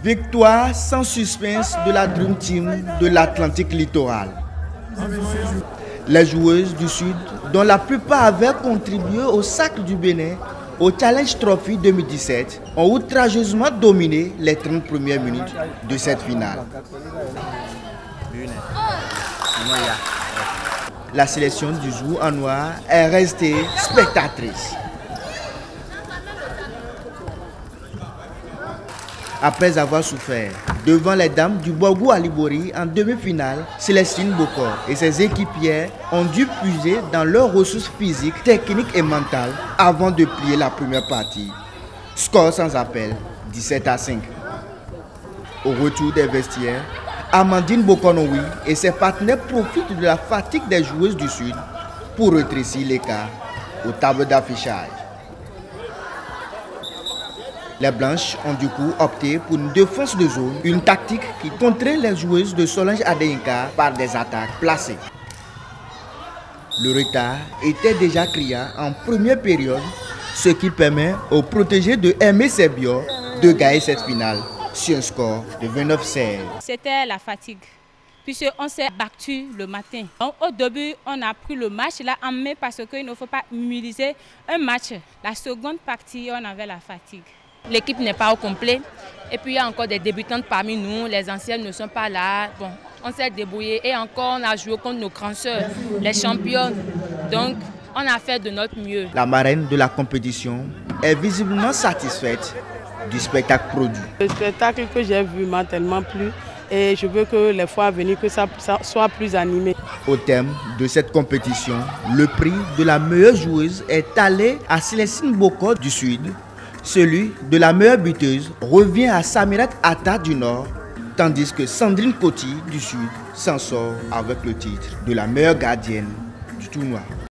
Victoire sans suspense de la Dream Team de l'Atlantique littoral. Les joueuses du Sud, dont la plupart avaient contribué au Sacre du Bénin, au Challenge Trophy 2017, ont outrageusement dominé les 30 premières minutes de cette finale. La sélection du jour en noir est restée spectatrice. Après avoir souffert devant les dames du Borgou Alibori en demi-finale, Célestine Bokor et ses équipières ont dû puiser dans leurs ressources physiques, techniques et mentales avant de plier la première partie. Score sans appel, 17-5. Au retour des vestiaires, Amandine Bokonoui et ses partenaires profitent de la fatigue des joueuses du Sud pour rétrécir l'écart aux tables d'affichage. Les Blanches ont du coup opté pour une défense de zone, une tactique qui contraint les joueuses de Solange Adeyinka par des attaques placées. Le retard était déjà criant en première période, ce qui permet aux protégés de Aimé Sebior de gagner cette finale sur un score de 29-16. C'était la fatigue, puisqu'on s'est battu le matin. Donc, au début, on a pris le match là en main parce qu'il ne faut pas minimiser un match. La seconde partie, on avait la fatigue. L'équipe n'est pas au complet. Et puis il y a encore des débutantes parmi nous. Les anciennes ne sont pas là. Bon, on s'est débrouillé et encore on a joué contre nos grands sœurs, les championnes. Donc on a fait de notre mieux. La marraine de la compétition est visiblement satisfaite du spectacle produit. Le spectacle que j'ai vu m'a tellement plu et je veux que les fois à venir que ça soit plus animé. Au terme de cette compétition, le prix de la meilleure joueuse est allé à Célestine Bokor du Sud. Celui de la meilleure buteuse revient à Samirat Atta du Nord, tandis que Sandrine Coty du Sud s'en sort avec le titre de la meilleure gardienne du tournoi.